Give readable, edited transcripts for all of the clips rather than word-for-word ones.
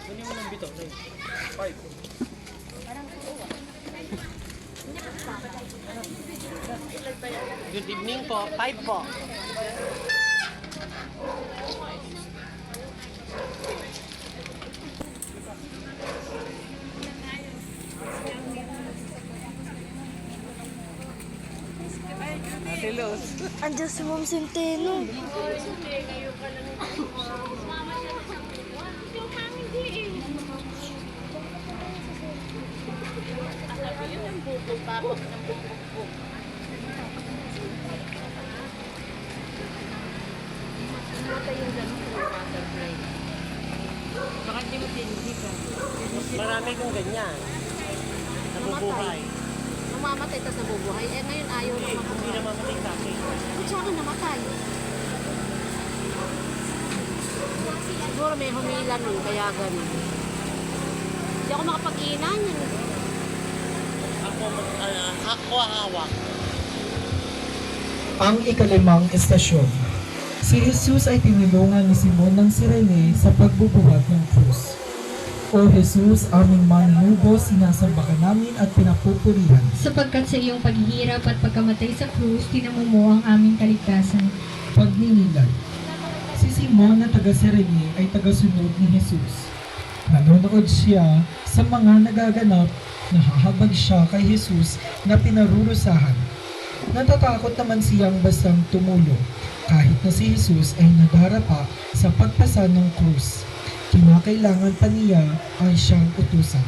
Kunin mo ng bitaw na yun. 5. Good evening po. 5 po. Ate Luz. Andiyan si Ma'am Centeno. Marami kong ganyan. Nabubuhay. Namamatay tas nabubuhay. Eh ngayon ayaw na Hindi mabuhay. namamatay sa akin. Ba't siya ka namatay? Siguro may humila nun, kaya ganun. Hindi ako makapag-iinan yun. Ako hawak. Ang ikalimang estasyon. Si Jesus ay tinulungan ni Simon ng Sirene sa pagbubuhat ng krus. O Jesus, aming manunubo, sinasamba ka namin at pinapupurihan. Sapagkat sa iyong paghihirap at pagkamatay sa krus, tinamo mo ang aming kaligtasan. Pagninilay. Si Simon na taga Sirene ay tagasunod ni Jesus. Nanonood siya sa mga nagaganap na hahabag siya kay Jesus na pinarurusahan. Natatakot naman siyang bastang tumulong kahit na si Jesus ay nadarapa sa pagpasa ng krus. Kinakailangan pa niya ay siyang utusan.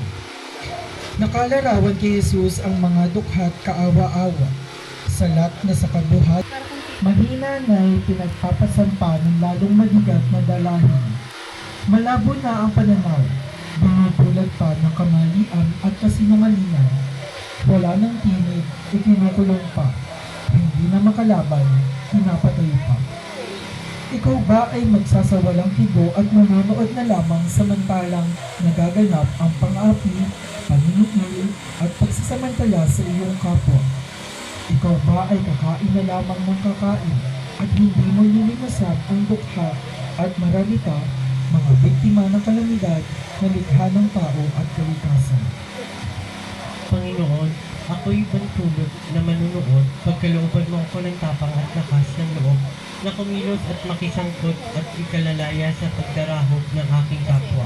Nakalarawan kay Jesus ang mga dukhat kaawa-awa, salat na sa kabuhat, mahina na'y pinagpapasampa ng lalong mabigat na dalahin. Malabo na ang pananaw, bumubulag pa ng kamalian at kasinungalingan. Wala ng tinig, ikinukulong pa. Hindi na makalaban, pinapatay pa. Ikaw ba ay magsasawalang tigo at manonood na lamang samantalang nagaganap ang pang-api, paninukil at pagsasamantala sa iyong kapwa? Ikaw ba ay kakain na lamang ng kakain at hindi mo lilimasap ang dukha at maralita, mga biktima ng kalamidad na likha ng tao at kalikasan? Panginoon, ako'y bantulot na manunood, pagkalooban mo ako ng tapang at lakas ng loob, na kumilos at makisangkot at ikalalaya sa pagdarahog ng aking kapwa.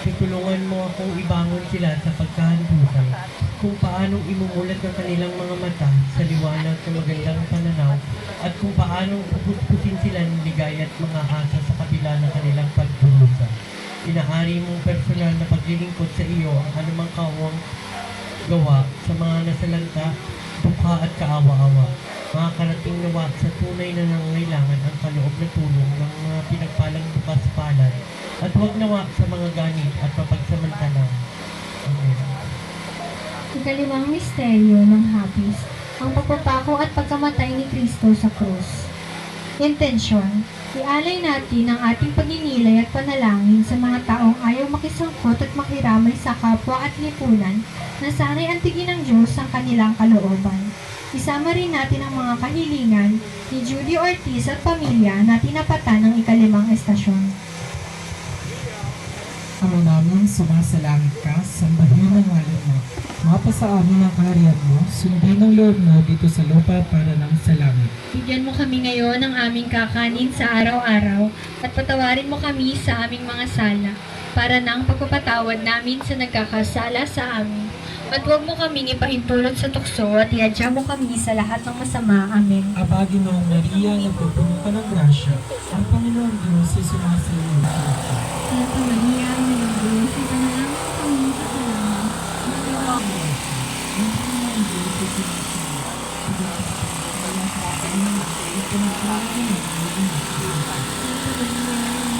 Tutulungan mo akong ibangon sila sa pagkahandusan, kung paanong imumulat ng kanilang mga mata sa liwanag ng magandang pananaw, at kung paanong pupuspusin sila ng ligaya at mga asa sa kabila ng kanilang pagdurusa. Inaari mong personal na paglilingkod sa iyo ang anumang kawang gawa sa mga nasalanta, dukha at kaawa-awa. Makakarating nawa sa tunay na nangangailangan ang kaloob na tulong ng mga pinagpalang bukas palad at huwag nawa sa mga ganit at mapagsamantalang. Amen. Ikalimang misteryo ng hapis, ang pagpapako at pagkamatay ni Kristo sa krus. Intensyon, ialay natin ang ating pagninilay at panalangin sa mga taong ayaw makisangkot at makiramay sa kapwa at lipunan na sana'y antigin ng Diyos ang kanilang kalooban. Isama rin natin ang mga kahilingan ni Judy Ortiz at pamilya na tinapatan ng ikalimang estasyon. Ama namin, sumasalangit ka, sambahin ang ngalan mo. Mapasa amin ang kaharian mo, sundin ang loob mo dito sa lupa para lang sa langit. Bigyan mo kami ngayon ng aming kakanin sa araw-araw at patawarin mo kami sa aming mga sala para nang pagpapatawad namin sa nagkakasala sa amin. At huwag mo kaming ipahintulot sa tukso at iadya mo kami sa lahat ng masama. Amen. Aba, Ginoong Maria, nagpupuno ka ng grasya, ang Panginoon Diyos ay sumasayo. Santa Maria, may ng Diyos, ipanalangin mo kami sa salamat. Ang Panginoon Diyos ay sumasayo. Kaya sa akin, ipinagpapalagay ng Santa Maria, may